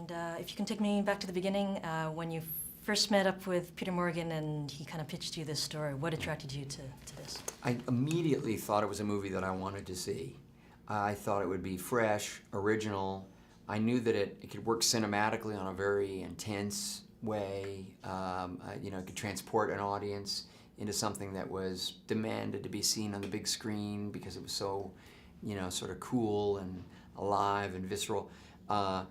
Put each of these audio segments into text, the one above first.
And if you can take me back to the beginning, when you first met up with Peter Morgan and he kind of pitched you this story, what attracted you to this? I immediately thought it was a movie that I wanted to see. I thought it would be fresh, original. I knew that it could work cinematically on a very intense way. It could transport an audience into something that was demanded to be seen on the big screen because it was so, sort of cool and alive and visceral. By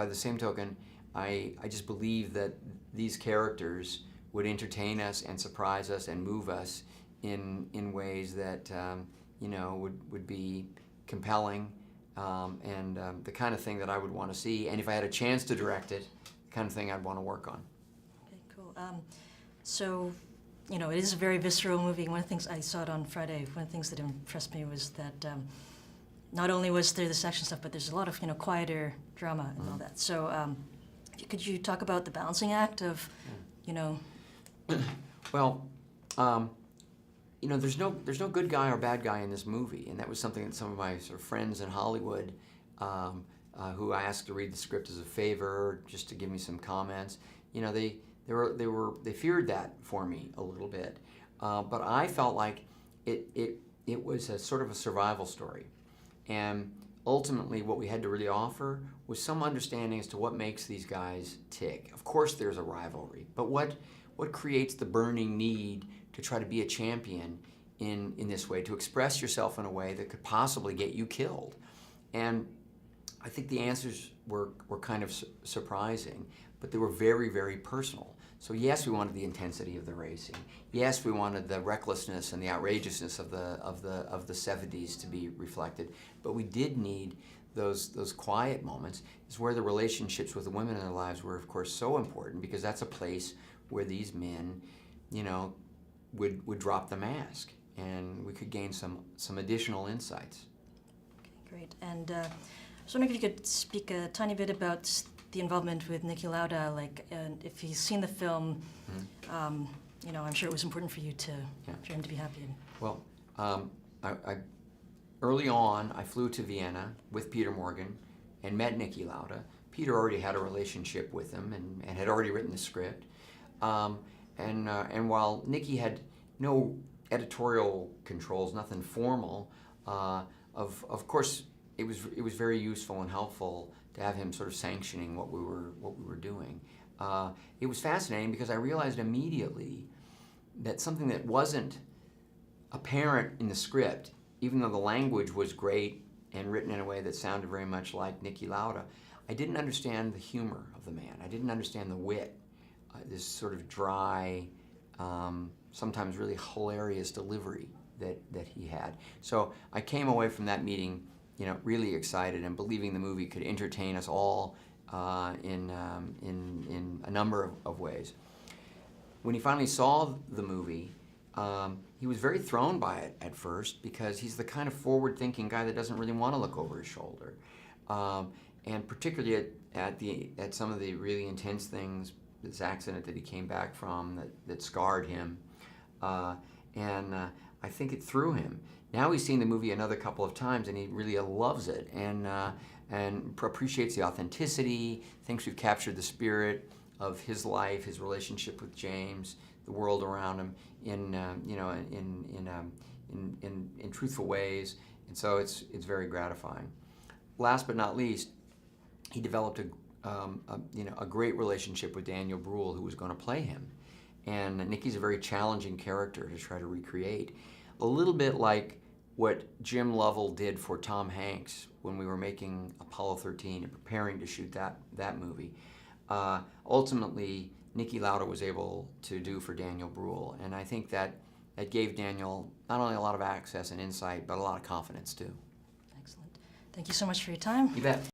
the same token, I just believed that these characters would entertain us and surprise us and move us in ways that would be compelling and the kind of thing that I would want to see. And if I had a chance to direct it, the kind of thing I'd want to work on. Okay, cool. So, it is a very visceral movie. One of the things, I saw it on Friday, one of the things that impressed me was that not only was there this action stuff, but there's a lot of, quieter drama and all that. So could you talk about the balancing act of, Well, there's no good guy or bad guy in this movie, and that was something that some of my sort of friends in Hollywood, who I asked to read the script as a favor, just to give me some comments, they feared that for me a little bit, but I felt like it was a sort of a survival story, and ultimately what we had to really offer was some understanding as to what makes these guys tick. Of course there's a rivalry, but what creates the burning need to try to be a champion in this way, to express yourself in a way that could possibly get you killed? And I think the answers were kind of surprising, but they were very, very personal. So yes, we wanted the intensity of the racing. Yes, we wanted the recklessness and the outrageousness of the 70s to be reflected. But we did need those quiet moments. Is where the relationships with the women in their lives were, of course, so important, because that's a place where these men, would drop the mask, and we could gain some additional insights. Okay, great. And I was wondering if you could speak a tiny bit about the involvement with Niki Lauda, if he's seen the film, I'm sure it was important for you for him to be happy. Well, early on, I flew to Vienna with Peter Morgan and met Niki Lauda. Peter already had a relationship with him and had already written the script. And while Niki had no editorial controls, nothing formal, of course it was very useful and helpful to have him sort of sanctioning what we were doing. It was fascinating because I realized immediately that something that wasn't apparent in the script, even though the language was great and written in a way that sounded very much like Niki Lauda, I didn't understand the humor of the man. I didn't understand the wit, this sort of dry, sometimes really hilarious delivery that he had. So I came away from that meeting, really excited and believing the movie could entertain us all in a number of ways. When he finally saw the movie, he was very thrown by it at first, because he's the kind of forward-thinking guy that doesn't really want to look over his shoulder, and particularly at some of the really intense things, this accident that he came back from that scarred him, and I think it threw him. Now he's seen the movie another couple of times, and he really loves it, and appreciates the authenticity, thinks we've captured the spirit of his life, his relationship with James, the world around him, in truthful ways, and so it's very gratifying. Last but not least, he developed a great relationship with Daniel Brühl, who was going to play him. And Niki's a very challenging character to try to recreate. A little bit like what Jim Lovell did for Tom Hanks when we were making Apollo 13 and preparing to shoot that movie. Ultimately, Niki Lauda was able to do for Daniel Brühl, and I think that gave Daniel not only a lot of access and insight, but a lot of confidence too. Excellent. Thank you so much for your time. You bet.